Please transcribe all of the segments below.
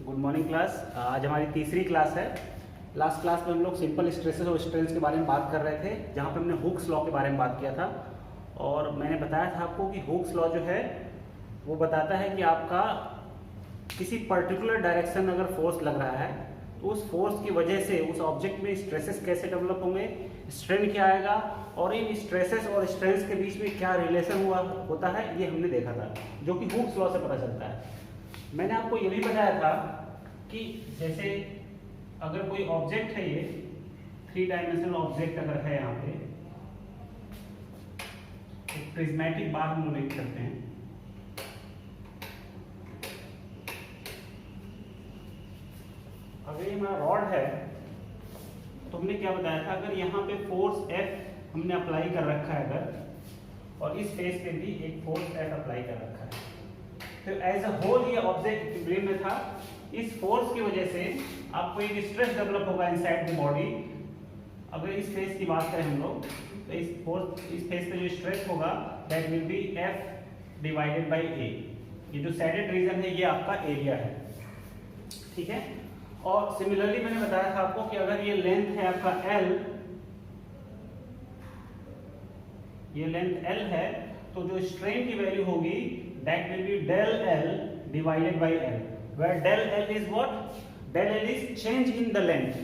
Good morning class. आज हमारी तीसरी क्लास है। लास्ट क्लास में हम लोग सिंपल स्ट्रेसेस और स्ट्रेंस के बारे में बात कर रहे थे, जहाँ पे हमने हुक्स लॉ के बारे में बात किया था। और मैंने बताया था आपको कि हुक्स लॉ जो है वो बताता है कि आपका किसी पर्टिकुलर डायरेक्शन में अगर फोर्स लग रहा है तो उस फोर्स की वजह से उस ऑब्जेक्ट में स्ट्रेसेस कैसे डेवलप होंगे, स्ट्रेन क्या आएगा और इन स्ट्रेसेस और स्ट्रेंस के बीच में क्या रिलेशन होता है, ये हमने देखा था, जो कि हुक्स लॉ से पता चलता है। मैंने आपको ये भी बताया था कि जैसे अगर कोई ऑब्जेक्ट है, ये 3 डायमेंशनल ऑब्जेक्ट अगर है, यहाँ पे एक प्रिज्मेटिक बार हम लिख करते हैं। अगर ये हमारा रॉड है तो हमने क्या बताया था, अगर यहाँ पे फोर्स F हमने अप्लाई कर रखा है अगर, और इस फेस पे भी एक फोर्स F अप्लाई कर रखा है, तो एज अ होल ये ऑब्जेक्ट इक्विलिब्रियम में था। इस फोर्स की वजह से आपको एक स्ट्रेस डेवलप होगा इनसाइड द बॉडी। अगर इस फेस की बात करें हम लोग, तो इस फेस पे जो स्ट्रेस होगा that will B F divided by A। ये जो सैडेड रीजन है ये आपका एरिया है, ठीक है। और सिमिलरली मैंने बताया था आपको कि अगर ये लेंथ है आपका L, ये लेंथ L है, तो जो स्ट्रेन की वैल्यू होगी that will be del L divided by L, where del L is what? Del L is change in the length।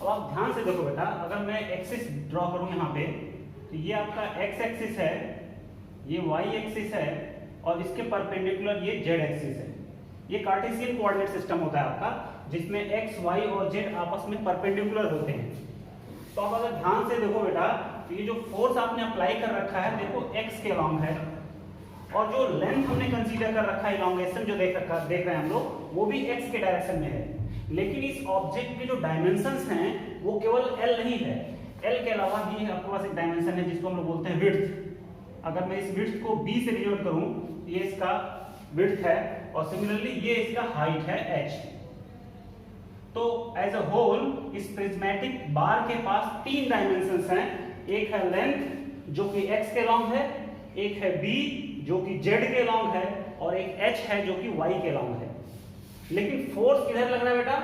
अब आप ध्यान से देखो बेटा, अगर मैं एक्सिस ड्रॉ करूं यहाँ पे, तो ये आपका x एक्सिस है, ये y एक्सिस है, और इसके परपेंडिकुलर ये z एक्सिस है। ये कार्टेशियन कोऑर्डिनेट सिस्टम होता है आपका, जिसमें x, y और z आपस में परपेंडिकुलर होते हैं। तो आप अगर ध्यान से देखो बेटा, तो ये जो फोर्स आपने अप्लाई कर रखा है, देखो x के अलॉन्ग है, और जो लेंथ हमने कंसीडर कर रखा है, इलॉन्गेशन जो देख रहे हैं हम लोग, वो भी x के डायरेक्शन में है। लेकिन इस ऑब्जेक्ट के जो डायमेंशंस हैं वो केवल L नहीं है, L के अलावा भी आपके पास एक डायमेंशन है जिसको हम लोग बोलते हैं विड्थ। अगर मैं इस विड्थ को b से डिनोट करूं तो ये इसका विड्थ है, और सिमिलरली ये इसका हाइट है h। तो एज अ होल इस प्रिज्मेटिक बार के पास 3 डायमेंशंस हैं। एक है लेंथ जो कि x के अलॉन्ग है, एक है b जो कि z के अलॉन्ग है, और एक h है जो कि y के अलॉन्ग है। लेकिन फोर्स किधर लग रहा है बेटा?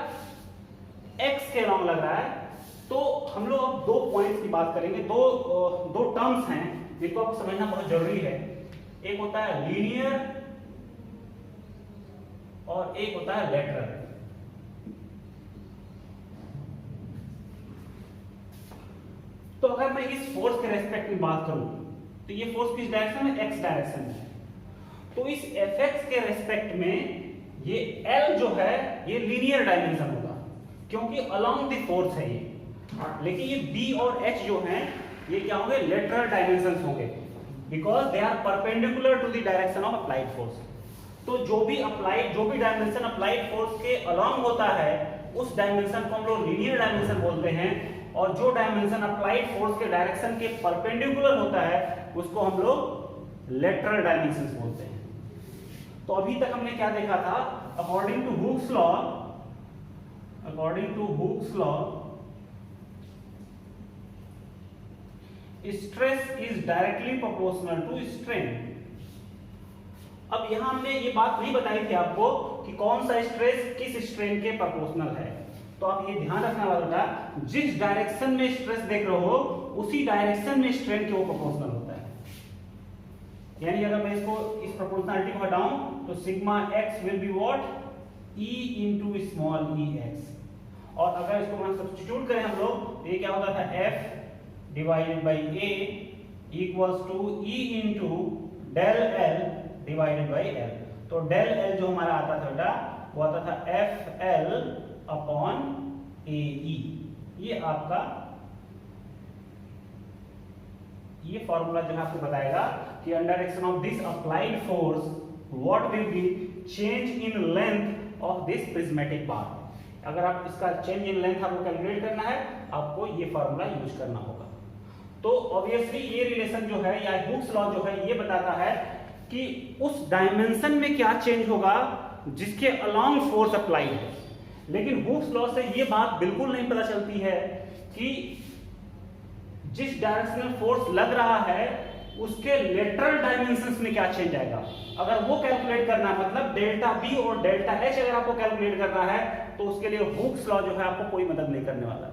x के अलॉन्ग लग रहा है। तो हम लोग अब 2 पॉइंट्स की बात करेंगे। दो टर्म्स हैं जिनको आपको समझना बहुत जरूरी है। एक होता है लीनियर और एक होता है लेटरल। तो अगर मैं इस फोर्स के रेस्पेक्ट में बात करूं तो ये फोर्स किस डायरेक्शन में? x डायरेक्शन में। तो इस Fx के रेस्पेक्ट में ये L जो है ये लीनियर डायमेंशन होगा, क्योंकि अलोंग द फोर्स है ये। लेकिन ये B और H जो हैं ये क्या होंगे? लेटरल डायमेंशंस होंगे, because they are perpendicular to the direction of applied force. तो जो भी डायमेंशन अप्लाइड फोर्स के अलोंग होता है उस डायमेंशन को हम लोग लीनियर डायमेंशन बोलते हैं, और जो डायमेंशन अप्लाइड फोर्स के डायरेक्शन के परपेंडिकुलर होता है उसको हम लोग लेटरल डायमेंशंस बोलते हैं। तो अभी तक हमने क्या देखा था? According to Hooke's law stress is directly proportional to strain. अब यहां हमने ये बात नहीं बताई थी आपको कि कौन सा स्ट्रेस किस स्ट्रेन के प्रोपोर्शनल है। तो आप ये ध्यान रखना वाला, जिस डायरेक्शन में स्ट्रेस देख रहे हो उसी डायरेक्शन में स्ट्रेन के वो प्रोपोर्शनल होता है। यानी अगर मैं इसको इस प्रोपोर्शनलिटी को हटाऊं तो sigma x will be what? E into small ex। और अगर इसको हम सब्स्टिट्यूट करें हम लोग तो ये क्या होता था? F divided by A equals to E into del L divided by L। तो del L जो हमारा आता था बेटा वो आता था FL अपॉन AE। ये आपका ये फॉर्मूला जो है आपको बताएगा कि under action of this applied force what will be change in length of this prismatic bar. अगर आप इसका चेंज इन लेंथ आपको कैलकुलेट करना है, आपको ये फॉर्मूला यूज करना होगा। तो ऑब्वियसली ये रिलेशन जो है या हुक्स लॉ जो है ये बताता है कि उस डायमेंशन में क्या चेंज होगा जिसके अलोंग फोर्स अप्लाई है। लेकिन हुक्स लॉ से ये बात बिल्कुल नहीं पता चलती है कि जिस डायरेक्शनल फोर्स लग रहा है उसके लेटरल डायमेंशंस में क्या चेंज आएगा, अगर वो कैलकुलेट करना है, मतलब डेल्टा बी और डेल्टा एच अगर आपको कैलकुलेट करना है तो उसके लिए हुक्स लॉ जो है आपको कोई मदद नहीं करने वाला।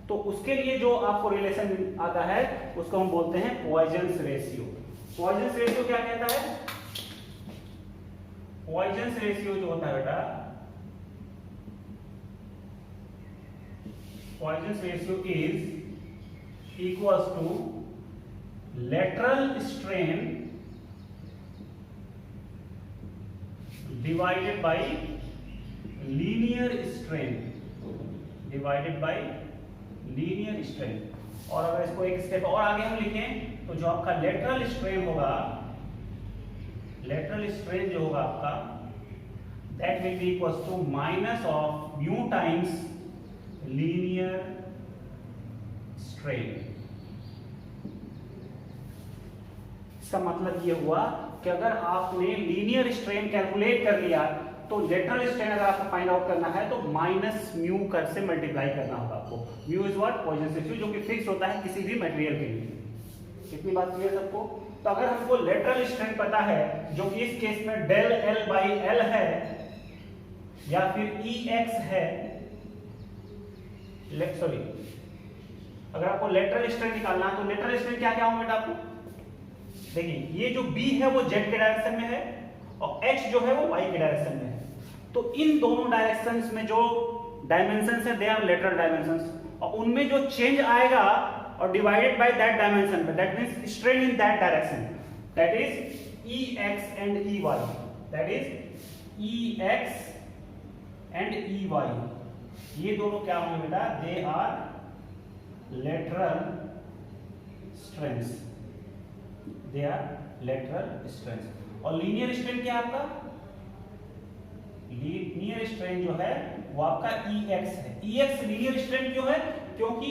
तो उसके लिए जो आपको रिलेशन आता है उसको हम बोलते हैं पॉइजन्स रेशियो। पॉइजन्स रेशियो क्या कहता है? पॉइजन्स रेशियो जो होता है बेटा, Poisson's ratio is equals to lateral strain divided by linear strain divided by linear strain। और अगर इसको एक स्टेप और आगे हम लिखें तो जो आपका लेटरल स्ट्रेन होगा, लेटरल स्ट्रेन जो होगा आपका, that will be equals to minus of mu times linear strain. इसका मतलब ये हुआ कि अगर आपने लीनियर स्ट्रेन कैलकुलेट कर लिया तो लेटरल स्ट्रेन अगर आपको फाइंड आउट करना है तो माइनस म्यू कर से मल्टीप्लाई करना होगा आपको। Mu is what? Poisson ratio, जो कि फिक्स होता है किसी भी मटेरियल के लिए। इतनी बात क्लियर सबको? तो अगर हमको लेटरल स्ट्रेन पता है जो कि इस केस में डेल एल बाई एल है या फिर ई एक्स है, सॉरी, अगर आपको लेटरल स्ट्रेन निकालना है तो लेटरल स्ट्रेन क्या क्या होगा बेटा आपको? देखिए, ये जो B है वो Z के डायरेक्शन में है और H जो है वो Y के डायरेक्शन में है। तो इन दोनों डायरेक्शंस में जो डायमेंशंस है दे आर लेटरल डायमेंशंस, और उनमें जो चेंज आएगा और divided by that dimension, that means strain in that direction, that is EX and EY, that is EX and EY। ये दोनों क्या होंगे बेटा? They are lateral strains, they are lateral strains. और लीनियर स्ट्रेन क्या है आपका? लीनियर स्ट्रेन जो है वो आपका EX है। EX लीनियर स्ट्रेन क्यों है? क्योंकि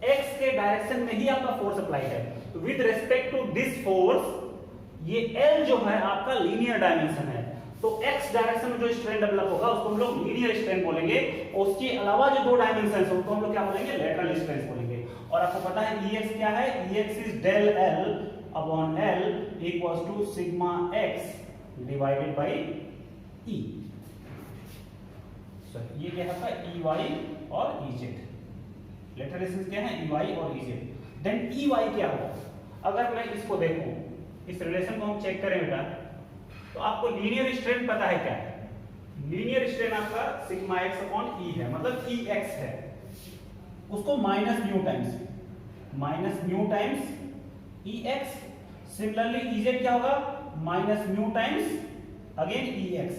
X के डायरेक्शन में ही आपका फोर्स अप्लाई है। तो with respect to this force ये L जो है आपका लीनियर डायमेंशन है, तो X डायरेक्शन में जो स्ट्रेन डेवलप होगा उसको हम लोग लीनियर स्ट्रेन बोलेंगे, और उसके अलावा जो दो डायमेंशन है उसको हम लोग क्या बोलेंगे? लेटरल स्ट्रेन बोलेंगे। और आपको पता है EX क्या है? EX is del L upon L equals to sigma X divided by E। Sorry, ये क्या है आपका? EY और EZ। लेटरल स्ट्रेन क्या है? EY और EZ। देन EY क्या होगा? अगर मैं इसको देखूं, इस रिलेशन को हम चेक करें बेटा, तो आपको लीनियर स्ट्रेन पता है क्या है? लीनियर स्ट्रेन आपका सिग्मा X अपॉन E है, मतलब EX है, उसको minus mu times EX। Similarly EZ क्या होगा? Minus mu times again EX,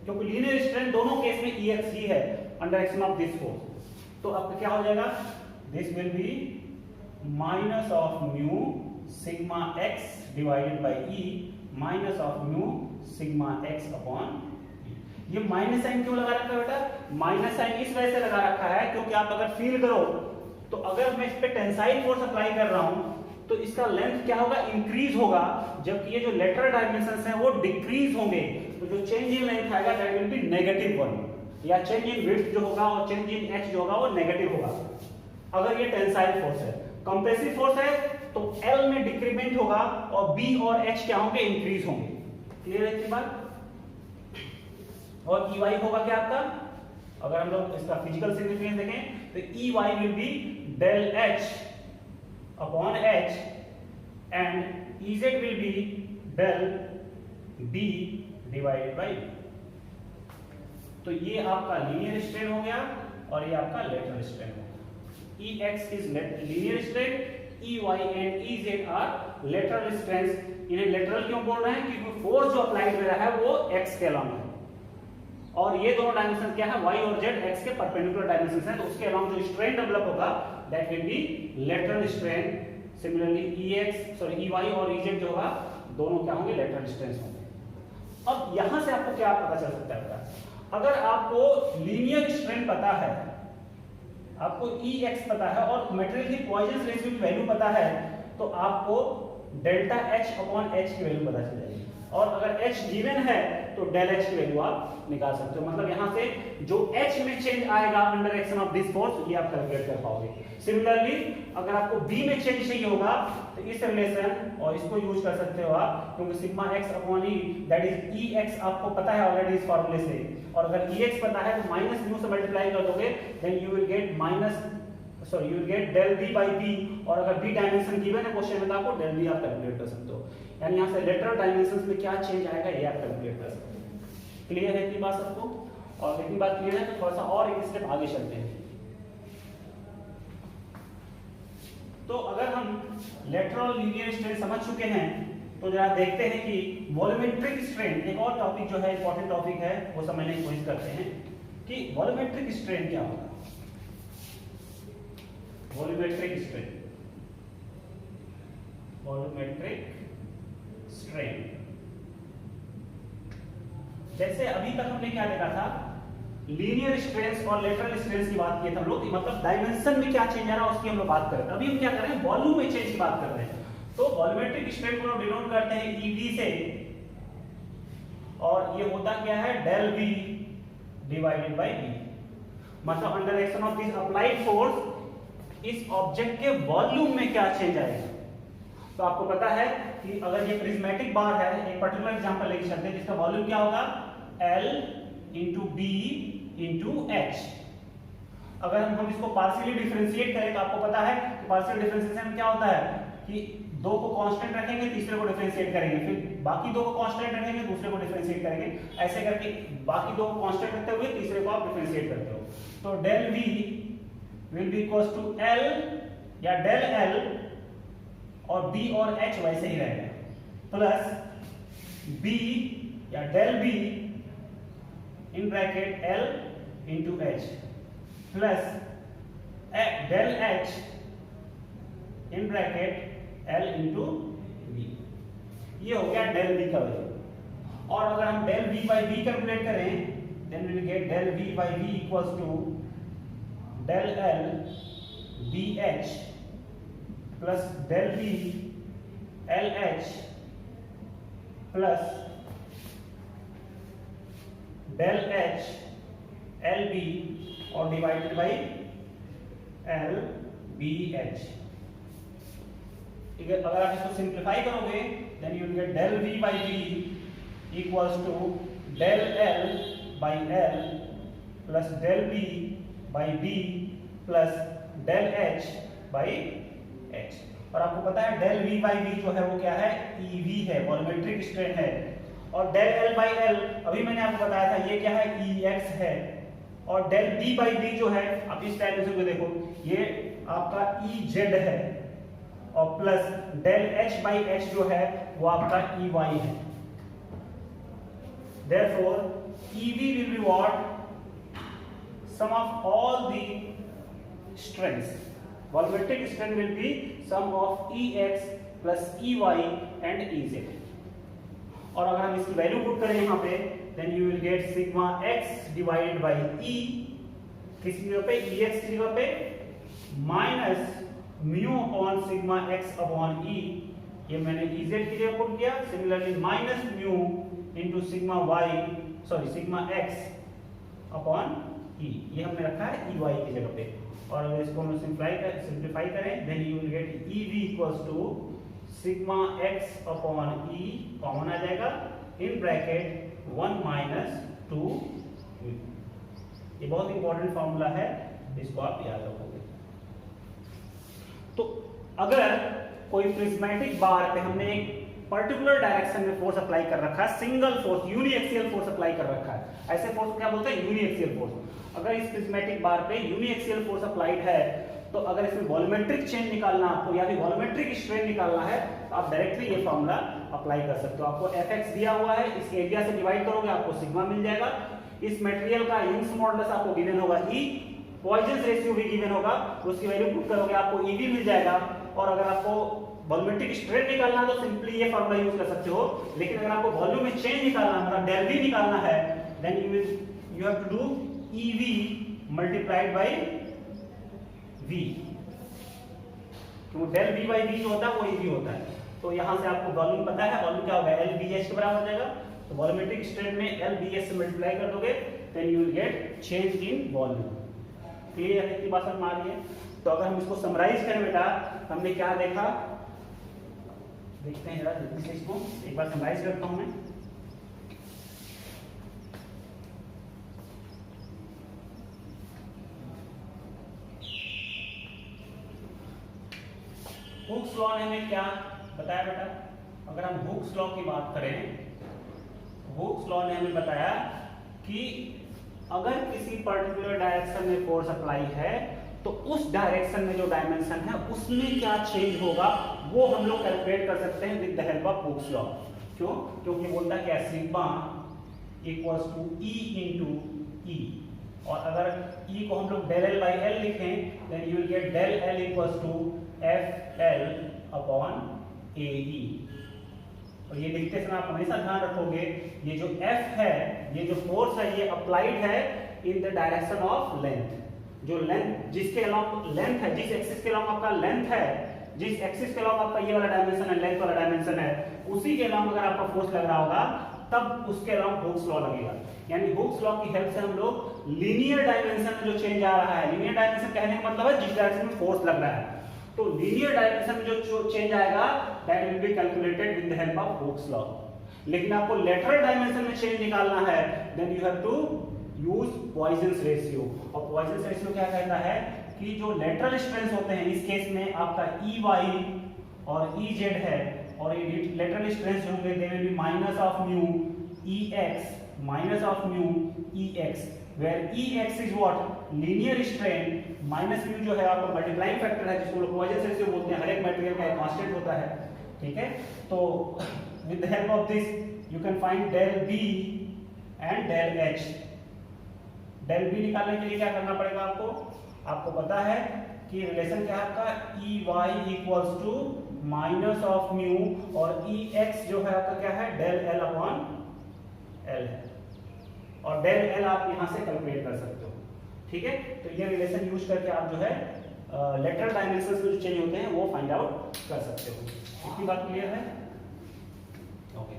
क्योंकि लीनियर स्ट्रेन दोनों केस में EX ही है under action of this force. तो आपका क्या हो जाएगा? This will be minus of mu sigma X divided by E minus of mu sigma X upon E। ये माइनस साइन क्यों लगा रखा है बेटा? माइनस साइन इस वजह से लगा रखा है क्योंकि आप अगर फील करो तो अगर मैं इस पे टेंसाइल फोर्स अप्लाई कर रहा हूं तो इसका लेंथ क्या होगा? इंक्रीज होगा, जबकि ये जो लेटरल डायमेंशंस हैं वो डिक्रीज होंगे। तो जो चेंज इन लेंथ आएगा दैट विल बी नेगेटिव 1, या चेंज इन विड्थ जो होगा और चेंज इन H जो होगा वो नेगेटिव होगा अगर ये टेंसाइल फोर्स है। कंप्रेसिव फोर्स है तो L में डिक्रीमेंट होगा और B और H क्या होंगे? इंक्रीज होंगे। क्लियर है इतनी बात? और EY होगा क्या आपका? अगर हम लोग इसका फिजिकल सिग्निफिकेंस देखें तो EY will be del H upon H and EZ will be del B divided by. तो ये आपका लीनियर स्ट्रेन हो गया और ये आपका लेटरल स्ट्रेन हो गया। EX is linear strain, EY and EZ are lateral strains. इन्हें लेटरल क्यों बोल रहे हैं? क्योंकि फोर्स जो अप्लाइड हो रहा है वो X के अलोंग है, और ये दोनों डायमेंशन क्या है? Y और Z X के परपेंडिकुलर डायमेंशंस हैं, तो उसके अलोंग जो स्ट्रेन डेवलप होगा that will be lateral strain. Similarly EY और EZ जो होगा दोनों क्या होंगे? लेटरल स्ट्रेन्स होंगे। अब यहां से आपको क्या पता चल सकता है? अगर आपको लीनियर स्ट्रेन पता है, आपको EX पता है और मटेरियल की पॉइजन रेशियो की वैल्यू पता है, तो आपको डेल्टा H अपॉन H की वैल्यू पता चल जाएगी। और अगर H गिवन है तो डेल एच की वैल्यू आप निकाल सकते हो। मतलब यहाँ से जो एच में चेंज आएगा under action of this force ये आप कैलकुलेट कर पाओगे। सिमिलरली अगर आपको बी में चेंज चाहिए होगा तो इस रिलेशन और इसको यूज कर सकते हो आप, क्योंकि sigma x upon E that is E x आपको पता है ऑलरेडी इस फॉर्मूले से, और अगर ई एक्स पता है तो माइनस म्यू से मल्टीप्लाई कर दोगे, then you will get you will get del B by B, और अगर बी डायमेंशन गिवन है क्वेश्चन में तो आपको डेल बी आप कैलकुलेट कर सकते हो। यानी यहाँ से लेटरल डायमेंशंस में क्या चेंज आएगा ये आप कैलकुलेट कर सकते हो। क्लियर है इतनी बात सबको? और इतनी बात क्लियर है तो थोड़ा सा और एक स्टेप आगे चलते हैं। तो अगर हम लेटरल लीनियर स्ट्रेन समझ चुके हैं तो जरा देखते हैं कि वॉल्यूमेट्रिक स्ट्रेन, एक और टॉपिक जो है इंपॉर्टेंट टॉपिक है, वो समझने की कोशिश करते हैं कि वॉल्यूमेट्रिक स्ट्रेन क्या होगा। वॉल्यूमेट्रिक स्ट्रेन, वॉल्यूमेट्रिक स्ट्रेन, जैसे अभी तक हमने क्या देखा था, लीनियर स्ट्रेन्स और लेटरल स्ट्रेन्स की बात की था हम लोग, मतलब डायमेंशन में क्या चेंज आ रहा है उसकी हम लोग बात कर रहे हैं। अभी हम क्या कर रहे हैं, वॉल्यूम में चेंज की बात कर रहे हैं। तो वॉल्यूमेट्रिक स्ट्रेन को हम डिनोट करते हैं ईडी से, और ये होता क्या है, del V divided by B. मतलब under action of this applied force इस ऑब्जेक्ट के वॉल्यूम में क्या चेंज आएगा। तो आपको पता है कि अगर ये प्रिज्मेटिक बार है, एक पर्टिकुलर एग्जांपल लेके चलते हैं जिसका वॉल्यूम क्या होगा, L into B into H. अगर हम इसको पार्शियली डिफरेंशिएट करें तो आपको पता है कि पार्शियल डिफरेंशिएशन में क्या होता है कि दो को कांस्टेंट रखेंगे, तीसरे को डिफरेंशिएट करेंगे, फिर बाकी दो को कांस्टेंट रखेंगे, दूसरे को डिफरेंशिएट करेंगे, ऐसे करके बाकी दो को कांस्टेंट रखते हुए तीसरे को आप डिफरेंशिएट करते हो। तो del V will be equals to L या डेल L, और B और H वैसे ही रहेगा, प्लस B या del B in bracket L into H, plus del H in bracket L into B। ये हो गया डेल B का वैल्यू। और अगर हम del B by B calculate करें, then we will get del B by B equals to del L BH plus del B LH plus del H LB और divided by LBH। ठीक है, अगर आप इसको सिंप्लीफाई करोगे then you will get del V by B equals to del L by L plus del B by B plus del H by H। और आपको पता है डेल V बाई B जो है वो क्या है, EV है, वॉल्यूमेट्रिक स्ट्रेन है। और डेल L बाई L अभी मैंने आपको बताया था ये क्या है, EX है। और डेल B बाई B जो है, आप इस डायमेंशन को देखो, ये आपका EZ है, और plus del H by H जो है वो आपका EY है। Therefore EV will be what, sum of all the strains. Volumetric strain will be sum of EX plus EY and EZ. और अगर हम इसकी वैल्यू पुट करें यहाँ पे, then you will get sigma x divided by E, किस जगह पे, EX की जगह पे, minus mu upon sigma x upon E, ये मैंने EZ की जगह पुट किया। Similarly minus mu into sigma x upon E, ये हमने रखा है EY की जगह पे। और अगर इसको हम सिंप्लीफाई करें then you will get EV equals to sigma x upon E, common आ जाएगा, इन ब्रैकेट 1 माइनस 2। ये बहुत इंपॉर्टेंट फॉर्मूला है, इसको आप याद रखोगे। तो अगर कोई प्रिज्मेटिक बार पे हमने एक पर्टिकुलर डायरेक्शन में फोर्स अप्लाई कर रखा है, single force, uniaxial force apply कर रखा है, ऐसे फोर्स को क्या बोलते हैं, यूनिएक्सियल फोर्स। अगर इस प्रिज्मेटिक बार पे यूनिएक्सियल फोर्स अप्लाइड है, तो अगर इसमें वॉल्यूमेट्रिक चेंज निकालना आपको या फिर वॉल्यूमेट्रिक स्ट्रेन निकालना है, तो आप डायरेक्टली ये फॉर्मूला अप्लाई कर सकते हो। आपको Fx दिया हुआ है, इस एरिया से डिवाइड करोगे आपको सिग्मा मिल जाएगा। इस मटेरियल का यंग्स मॉडुलस आपको गिवन होगा E, पॉइजन रेशियो भी गिवन होगा, उसकी वैल्यू पुट करोगे आपको EV मिल जाएगा। और अगर आपको वॉल्यूमेट्रिक स्ट्रेन निकालना है तो सिंपली ये फॉर्मूला यूज कर सकते हो। लेकिन अगर आपको वॉल्यूम में चेंज निकालना है, मतलब डेल V निकालना है, then you have to do EV multiplied by V, क्योंकि डेल V बाई V जो होता है वो EV होता है। तो यहां से आपको वॉल्यूम पता है, वॉल्यूम क्या होगा, LBH के बराबर हो जाएगा। तो वॉल्यूमेट्रिक स्ट्रेन में L BS से मल्टीप्लाई कर दोगे, then you will get change in volume. Clear है, इतनी बात समझ में आ रही है? तो अगर हम इसको समराइज करें बेटा, हमने क्या देखा, देखते हैं जरा जल्दी से इसको एक बार समराइज करता हूं मैं। हुक्स लॉ ने हमें क्या बताया बेटा? अगर हम हुक्स लॉ की बात करें, हुक्स लॉ ने हमें बताया कि अगर किसी पर्टिकुलर डायरेक्शन में फोर्स अप्लाई है तो उस डायरेक्शन में जो डायमेंशन है उसमें क्या चेंज होगा वो हम लोग कैलकुलेट कर सकते हैं with the help of Hooke's law. क्यों? क्योंकि बोलता है क्या, sigma equals to E into E, और अगर ई को हम लोग डेल एल बाई एल लिखें then you will get del L equals to F L upon A E. और ये लिखते समय आप हमेशा ध्यान रखोगे ये जो F है, ये जो फोर्स है, ये अप्लाइड है in the direction of length. जो लेंथ जिसके अलोंग लेंथ है, जिस एक्सिस के अलोंग आपका लेंथ है, जिस एक्सिस के अलोंग आपका ये वाला डायमेंशन है, लेंथ वाला डायमेंशन है, उसी के अलोंग अगर आपका फोर्स लग रहा होगा तब उसके अलोंग हुक्स लॉ लगेगा। यानी हुक्स लॉ की हेल्प से हम लोग लीनियर डायमेंशन में जो चेंज आ रहा है, लीनियर डायमेंशन कहने का मतलब है जिस डायरेक्शन में फोर्स लग रहा है, तो लीनियर डायमेंशन में जो चेंज आएगा that will be calculated with the help of Hooke's law. लेकिन आपको लेटरल डायमेंशन में चेंज निकालना है then you have to use Poisson's ratio. और पॉइजन्स रेशियो क्या कहता है कि जो लेटरल स्ट्रेंथ होते हैं, इस केस में आपका EY और EZ है, और ये लेटरल स्ट्रेंथ होंगे दे will be minus of mu EX minus of mu EX, where EX is what linear strain, minus mu जो है आपका मल्टीप्लाइंग फैक्टर है जिसको लोग पॉइजन रेशियो बोलते हैं, हर एक मटेरियल का एक कांस्टेंट होता है, ठीक है। तो with the help of this you can find del B and del H। Del B निकालने के लिए क्या करना पड़ेगा आपको? आपको पता है कि रिलेशन क्या है आपका, EY equals to minus of mu, और EX जो है आपका क्या है, डेल L अपॉन L है, और डेल एल आप यहां से कैलकुलेट कर सकते हो, ठीक है। तो ये रिलेशन यूज करके आप जो है लेटरल डायमेंशंस में जो चेंज होते हैं वो फाइंड आउट कर सकते हो। इतनी बात क्लियर है? ओके,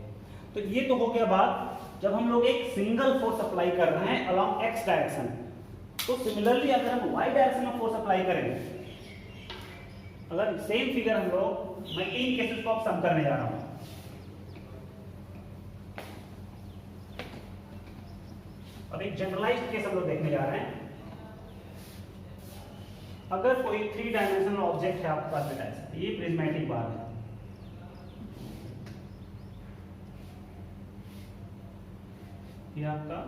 तो ये तो हो गया बात जब हम लोग एक सिंगल फोर्स अप्लाई कर रहे हैं अलोंग एक्स डायरेक्शन। तो सिमिलरली अगर हम वाई डायरेक्शन में फोर्स अप्लाई करेंगे, अगर सेम फिगर हम लोग, मैं 3 केसेस को अब सम करने जा रहा हूं। अब एक जनरलाइज्ड केस हम लोग देखने जा रहे हैं। अगर कोई 3 डायमेंशनल ऑब्जेक्ट है आपके पास बेटा, ये प्रिज्मेटिक बार है, ये आपका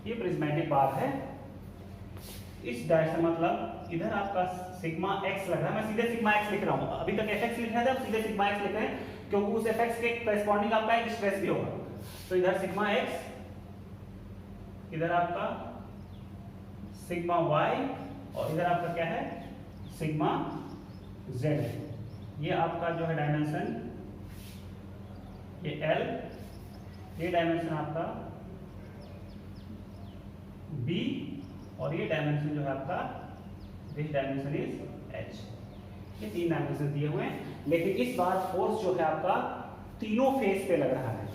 ये प्रिज्मेटिक बार है। इस डायरेक्शन मतलब इधर आपका सिग्मा एक्स लग रहा है, मैं सीधे सिग्मा एक्स लिख रहा हूं, अभी तक एफ एक्स लिख रहा था, अब सीधे सिग्मा एक्स लिख रहे हैं क्योंकि उस एफ एक्स के करेस्पॉन्डिंग आपका एक स्ट्रेस भी होगा। तो इधर सिग्मा एक्स, इधर आपका सिग्मा वाई, और इधर आपका क्या है, सिग्मा जेड है। ये आपका जो है डायमेंशन, ये एल, ये डायमेंशन आपका बी, और ये डायमेंशन जो है आपका, दिस डायमेंशन इज एच। ये 3 डायमेंशन दिए हुए हैं, लेकिन इस बार फोर्स जो है आपका तीनों फेस पे लग रहा है।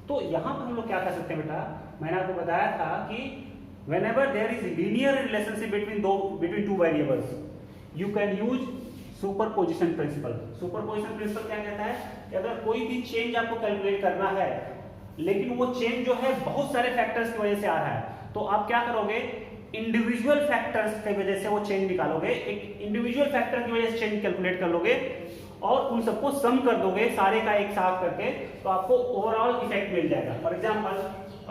तो यहां पर हम लोग क्या कर सकते हैं बेटा, मैंने आपको बताया था कि whenever there is linear relationship between two variables you can use superposition principle. Superposition principle क्या कहता है कि अगर कोई भी चेंज आपको कैलकुलेट करना है लेकिन वो चेंज जो है बहुत सारे फैक्टर्स की वजह से आ रहा है, तो आप क्या करोगे, इंडिविजुअल फैक्टर्स की वजह से वो चेंज निकालोगे, एक इंडिविजुअल फैक्टर की वजह से चेंज कैलकुलेट कर लोगे और उन सबको सम कर दोगे सारे का एक साथ करके, तो आपको ओवरऑल इफेक्ट मिल जाएगा। फॉर एग्जांपल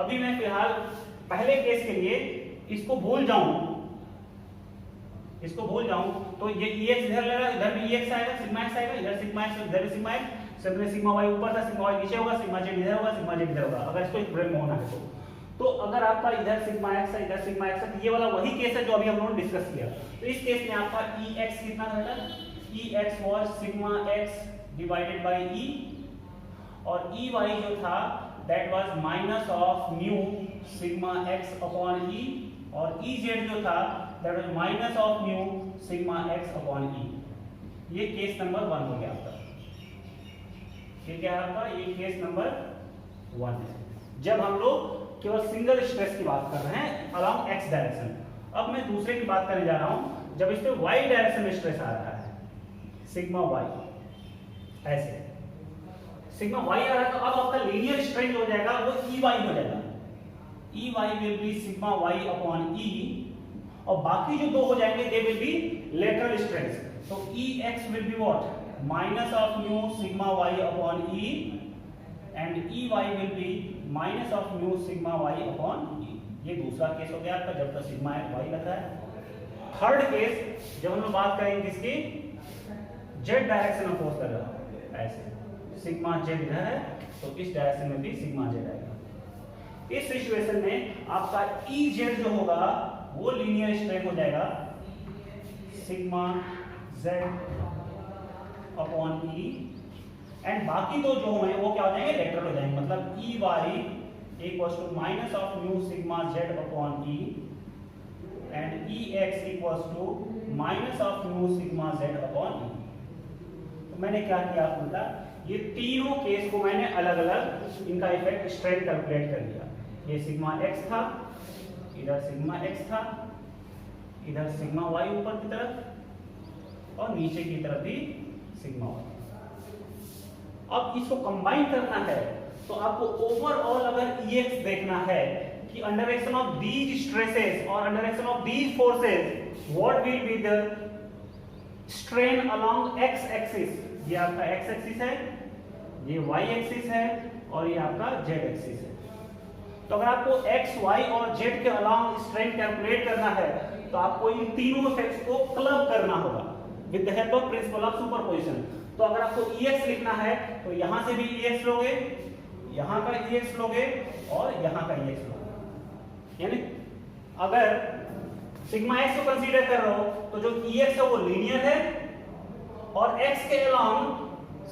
अभी मैं फिलहाल पहले केस के लिए इसको भूल जाऊं, तो ये EX इधर लगा, इधर भी EX आएगा, सिग्मा एक्स आएगा, इधर सिग्मा एक्स, इधर भी सिग्मा एक्स, सब में सिग्मा वाई ऊपर था, सिग्मा वाई नीचे होगा, सिग्मा जेड इधर होगा, सिग्मा जेड इधर होगा, अगर इसको इक्विवेलेंट में होना है तो अगर आपका इधर सिग्मा एक्स है, इधर सिग्मा एक्स है, तो ये वाला वही केस है जो अभी हम लोगों ने डिस्कस किया। तो इस केस में आपका EX कितना था, EX was sigma x divided by E, और EY जो था that was minus of mu sigma x upon E, और EZ जो था that was minus of mu sigma x upon E। ये केस नंबर 1 हो गया आपका। ये क्या है आपका? ये केस नंबर 1 है, जब हम लोग केवल सिंगल स्ट्रेस की बात कर रहे हैं अलोंग एक्स डायरेक्शन। अब मैं दूसरे की बात करने जा रहा हूं, जब इस पे वाई डायरेक्शन में स्ट्रेस आ रहा है, सिग्मा वाई, ऐसे सिग्मा वाई आ रहा है, तो अब आपका लीनियर स्ट्रेन हो जाएगा वो ई वाई हो जाएगा। E Y will be sigma Y upon E, और बाकी जो दो हो जाएंगे they will be lateral stress. तो E X will be what? Minus of mu sigma Y upon E, and E Y will be minus of mu sigma Y upon E. ये दूसरा case हो गया आपका, जब तक सिग्मा वाई लग रहा है। थर्ड केस जब हम लोग बात करेंगे किसकी? जेड डायरेक्शन में फोर्स कर रहा है, ऐसे सिग्मा जेड इधर है, तो इस डायरेक्शन में भी सिग्मा जेड आएगा। इस सिचुएशन में आपका ई जेड जो होगा वो लीनियर स्ट्रेन हो जाएगा sigma Z upon E, and बाकी दो जो हैं वो क्या हो जाएंगे? लेटरल हो जाएंगे। मतलब E Y equals to minus of mu sigma Z upon E, and E X equals to minus of mu sigma Z upon E. तो मैंने क्या किया आपको बता, ये तीनों केस को मैंने अलग अलग इनका इफेक्ट स्ट्रेन कैलकुलेट कर लिया। ये सिग्मा एक्स था, इधर सिग्मा एक्स था, इधर सिग्मा वाई ऊपर की तरफ, और नीचे की तरफ भी सिग्मा वाई। अब इसको कंबाइन करना है तो आपको ओवरऑल अगर ई एक्स देखना है कि under action of these stresses और under action of these forces what will be the strain along X axis. ये आपका एक्स एक्सिस है, ये वाई एक्सिस है, और ये आपका जेड एक्सिस है। तो अगर आपको एक्स वाई और जेड के अलोंग स्ट्रेन कैलकुलेट करना है तो आपको इन तीनों इफेक्ट्स को क्लब करना होगा with the help of principle of superposition. तो अगर आपको Ex लिखना है तो यहां से भी Ex लोगे, यहां का Ex लोगे, और यहां का Ex लोगे। यानी अगर सिग्मा x को कंसीडर कर रहे हो तो जो Ex है वो लीनियर है, और x के अलोंग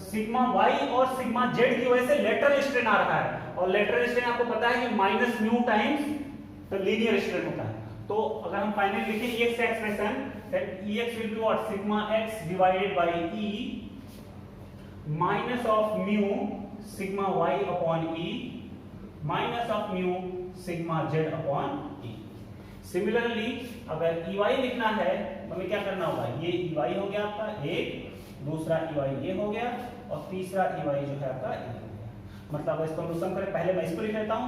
सिग्मा y और सिग्मा z की वजह से लेटरल स्ट्रेन आ रहा है, और लेटरल स्ट्रेन आपको पता है कि माइनस म्यू टाइम्स तो लीनियर स्ट्रेन होता है। तो अगर हम फाइनली लिखें Ex का expression, then Ex will be what? Sigma x divided by E minus of mu sigma y upon E minus of mu sigma z upon E. Similarly, अगर Ey लिखना है तो हमें क्या करना होगा? ये Ey हो गया आपका एक, दूसरा Ey ये हो गया, और तीसरा Ey जो है आपका ये हो गया। मतलब अगर इसको हम सम करें, पहले मैं इसको लिख लेता हूँ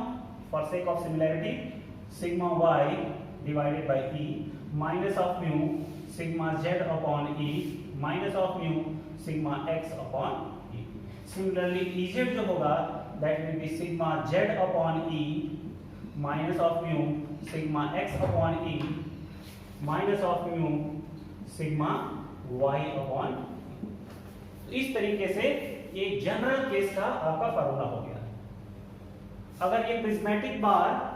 for sake of similarity, sigma y divided by E minus of mu sigma z upon E minus of mu sigma x upon E. Similarly, Ez जो होगा that will be sigma z upon E minus of mu sigma x upon E minus of mu sigma y upon E. इस तरीके से ये general case का आपका formula हो गया। अगर ये प्रिज्मेटिक बार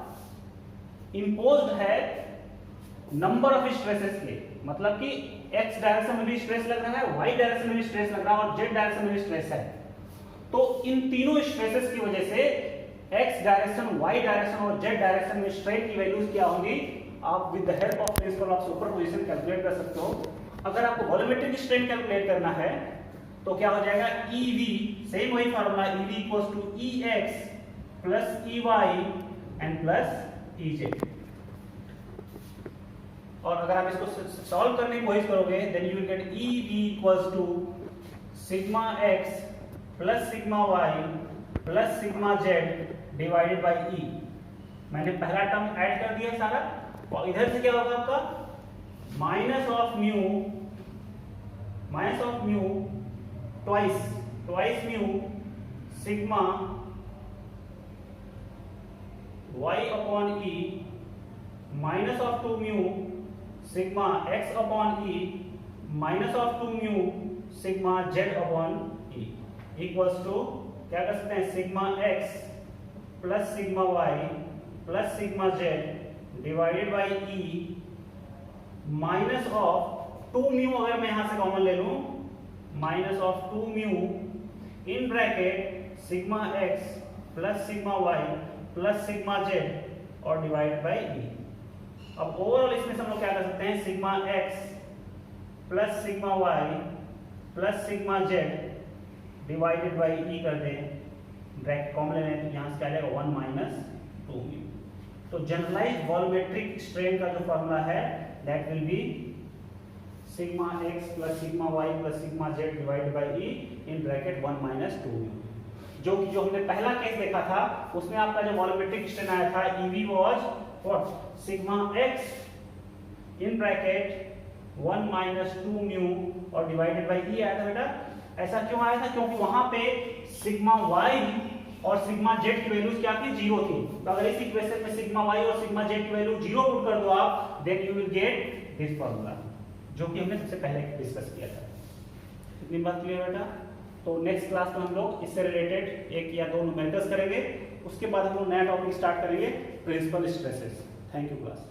इम्पोज्ड है नंबर ऑफ स्ट्रेसेस के, मतलब कि x डायरेक्शन में भी स्ट्रेस लग रहा है, y डायरेक्शन में भी स्ट्रेस लग रहा है, और z डायरेक्शन में भी स्ट्रेस है, तो इन तीनों स्ट्रेसेस की वजह से x डायरेक्शन, y डायरेक्शन और z डायरेक्शन में स्ट्रेन की वैल्यूज क्या होंगी, आप with the help of principle of superposition calculate कर सकते हो। अगर आपको वॉल्यूमेट्रिक स्ट्रेन कैलकुलेट करना है तो क्या हो जाएगा? Ev, सेम वही formula, Ev equals to Ex plus Ey and plus Ez। और अगर आप इसको सॉल्व करने की कोशिश करोगे then you will get Ev equals to sigma x plus sigma y plus sigma z divided by E। मैंने पहला टर्म ऐड कर दिया सारा, और इधर से क्या होगा आपका? Minus of mu twice mu sigma y upon E minus of 2 mu sigma x upon E minus of 2 mu sigma z upon E equals to क्या कर सकते हैं? Sigma x plus sigma y plus sigma z divided by E minus of 2 mu, अगर मैं यहां से common ले लूं, minus of 2 mu in bracket sigma x plus sigma y plus sigma z और डिवाइडेड बाय E। अब overall इसमें हम लोग क्या कर सकते हैं? Sigma x plus sigma y plus sigma Z divided by E कर दें, ब्रैकेट कॉमन लेना है तो यहाँ से क्या आएगा 1 माइनस 2 म्यू। तो जनरलाइज वॉल्यूमेट्रिक स्ट्रेन का जो फॉर्मूला है that will be sigma x plus sigma y plus sigma z divided by E in bracket 1 minus 2 mu. जो हमने पहला केस देखा था उसमें आपका जो वॉल्यूमेट्रिक स्ट्रेन आया था EV was what sigma x in bracket 1 minus 2 mu और डिवाइडेड बाई ई आया था बेटा। ऐसा क्यों आया था? क्योंकि वहां पे सिग्मा y और सिग्मा z की वैल्यूज क्या थी? 0 थी। तो अगर इस इक्वेशन में सिग्मा y और सिग्मा z की वैल्यू 0 पुट कर दो आप, then you will get this formula, जो कि हमने सबसे पहले डिस्कस किया था। इतनी बात क्लियर बेटा? तो नेक्स्ट क्लास में हम लोग इससे रिलेटेड 1 या 2 न्यूमेरिकल्स करेंगे, उसके बाद हम लोग नया टॉपिक स्टार्ट करेंगे, principal stresses. Thank you class.